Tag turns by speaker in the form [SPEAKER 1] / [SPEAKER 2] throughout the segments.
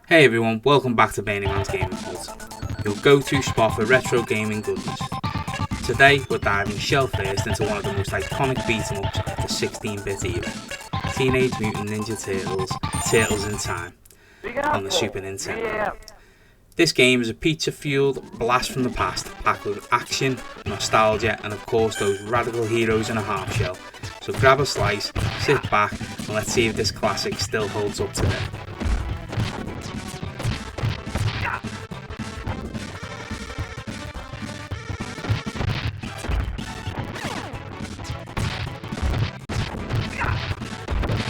[SPEAKER 1] Hey everyone, welcome back to Bernie Man's Gaming Vault, your go-to spot for retro gaming goodies. Today we're diving shell first into one of the most iconic beat-em-ups of the 16-bit era, Teenage Mutant Ninja Turtles, Turtles in Time, on the Super Nintendo. This game is a pizza-fueled blast from the past, packed with action, nostalgia, and of course those radical heroes in a half shell. So grab a slice, sit back, and let's see if this classic still holds up today.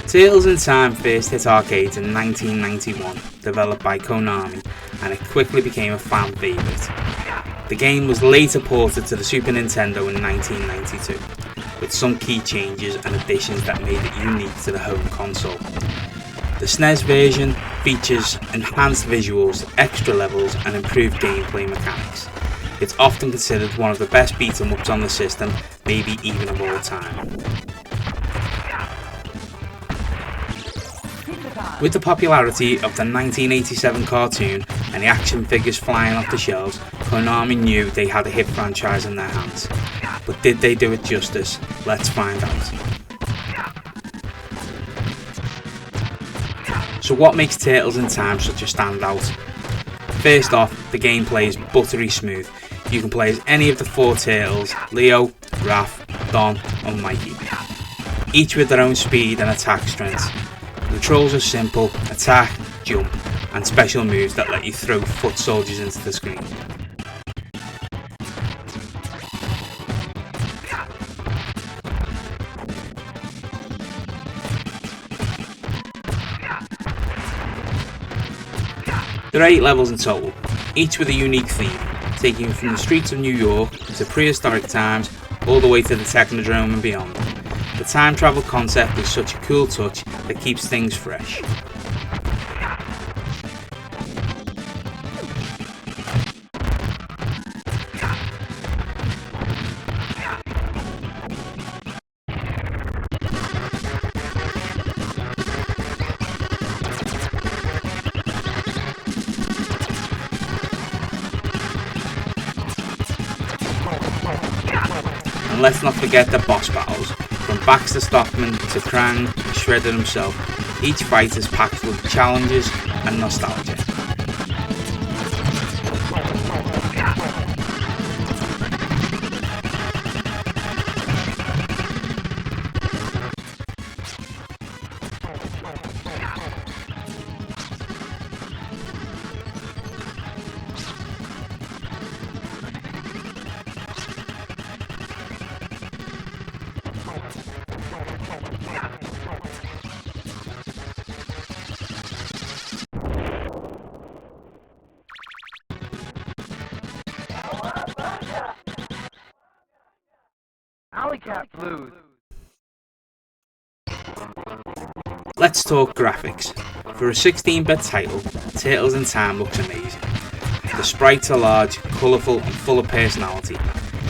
[SPEAKER 1] Turtles in Time first hit arcades in 1991, developed by Konami, and it quickly became a fan favourite. The game was later ported to the Super Nintendo in 1992, with some key changes and additions that made it unique to the home console. The SNES version features enhanced visuals, extra levels, and improved gameplay mechanics. It's often considered one of the best beat-em-ups on the system, maybe even of all time. With the popularity of the 1987 cartoon and the action figures flying off the shelves, Konami knew they had a hit franchise in their hands. But did they do it justice? Let's find out. So what makes Turtles in Time such a standout? First off, the gameplay is buttery smooth. You can play as any of the four turtles, Leo, Raph, Don and Mikey, each with their own speed and attack strengths. The controls are simple: attack, jump, and special moves that let you throw foot soldiers into the screen. There are 8 levels in total, each with a unique theme, taking you from the streets of New York to prehistoric times all the way to the Technodrome and beyond. The time travel concept is such a cool touch that keeps things fresh. And let's not forget the boss battles. From Baxter Stockman to Krang, Shredder himself, each fight is packed with challenges and nostalgia.
[SPEAKER 2] Blues.
[SPEAKER 1] Let's talk graphics. For a 16-bit title, Turtles in Time looks amazing. The sprites are large, colourful and full of personality.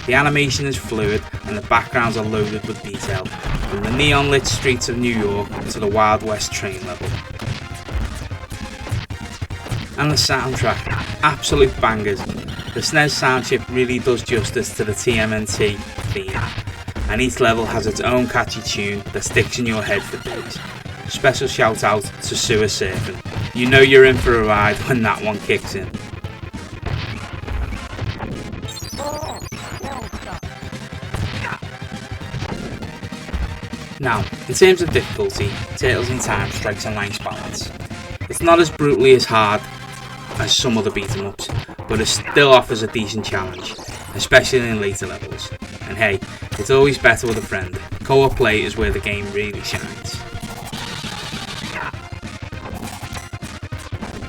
[SPEAKER 1] The animation is fluid and the backgrounds are loaded with detail, from the neon-lit streets of New York to the Wild West train level. And the soundtrack, absolute bangers. The SNES sound chip really does justice to the TMNT theme, and each level has its own catchy tune that sticks in your head for days. Special shout out to Sewer Surfing. You know you're in for a ride when that one kicks in. Now, in terms of difficulty, Turtles in Time strikes a nice balance. It's not as brutally as hard as some other beat-em-ups, but it still offers a decent challenge, especially in later levels. And hey, it's always better with a friend. Co-op play is where the game really shines.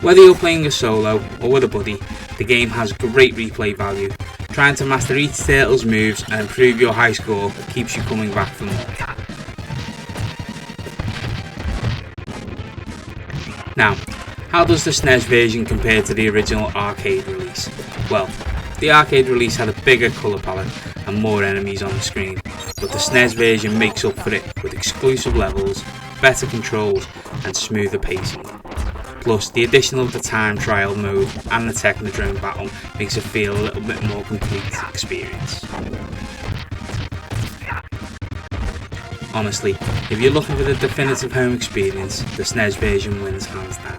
[SPEAKER 1] Whether you're playing a solo or with a buddy, the game has great replay value. Trying to master each Turtle's moves and improve your high score keeps you coming back for more. Now, how does the SNES version compare to the original arcade release? Well, the arcade release had a bigger colour palette and more enemies on the screen, but the SNES version makes up for it with exclusive levels, better controls and smoother pacing. Plus, the addition of the time trial mode and the Technodrome battle makes it feel a little bit more complete experience. Honestly, if you're looking for the definitive home experience, the SNES version wins hands down.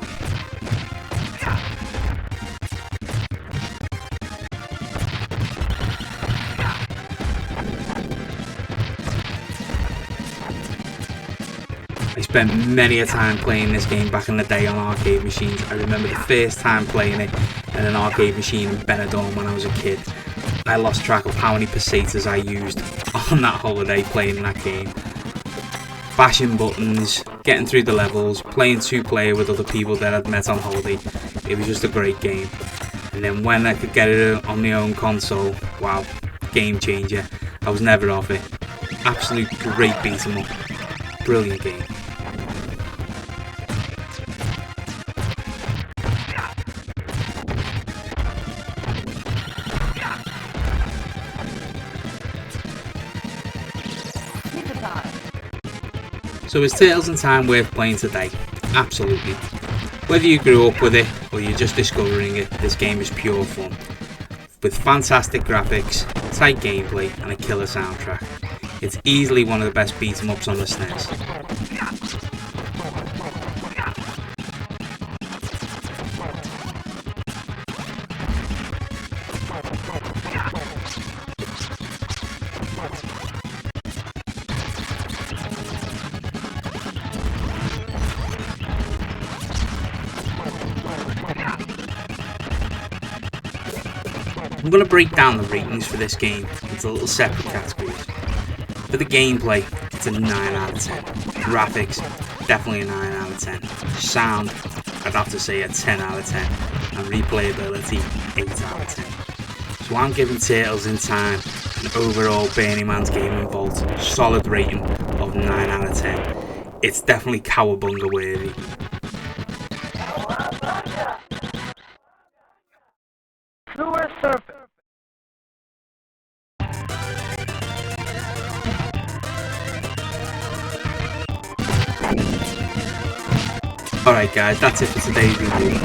[SPEAKER 1] I spent many a time playing this game back in the day on arcade machines. I remember the first time playing it in an arcade machine in Benidorm when I was a kid. I lost track of how many pesetas I used on that holiday playing that game. Bashing buttons, getting through the levels, playing 2-player with other people that I'd met on holiday. It was just a great game. And then when I could get it on my own console, wow, game changer. I was never off it. Absolute great beat 'em up. Brilliant game. So is Turtles in Time worth playing today? Absolutely. Whether you grew up with it or you're just discovering it, this game is pure fun. With fantastic graphics, tight gameplay and a killer soundtrack. It's easily one of the best beat 'em ups on the SNES. I'm going to break down the ratings for this game into little separate categories. For the gameplay, it's a 9 out of 10. Graphics, definitely a 9 out of 10. Sound, I'd have to say a 10 out of 10. And replayability, 8 out of 10. So I'm giving Turtles in Time an overall Burning Man's Game and Vault solid rating of 9 out of 10. It's definitely Cowabunga worthy.
[SPEAKER 2] Sewer surface.
[SPEAKER 1] Alright guys, that's it for today's review.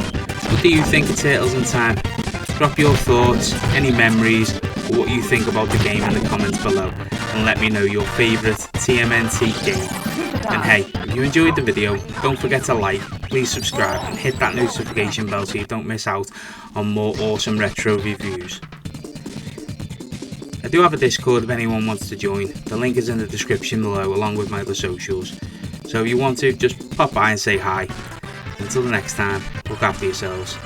[SPEAKER 1] What do you think of Turtles in Time? Drop your thoughts, any memories, or what you think about the game in the comments below, and let me know your favourite TMNT game. And hey, if you enjoyed the video, don't forget to like, please subscribe and hit that notification bell so you don't miss out on more awesome retro reviews. I do have a Discord if anyone wants to join. The link is in the description below along with my other socials. So if you want to, just pop by and say hi. Until the next time, look after yourselves.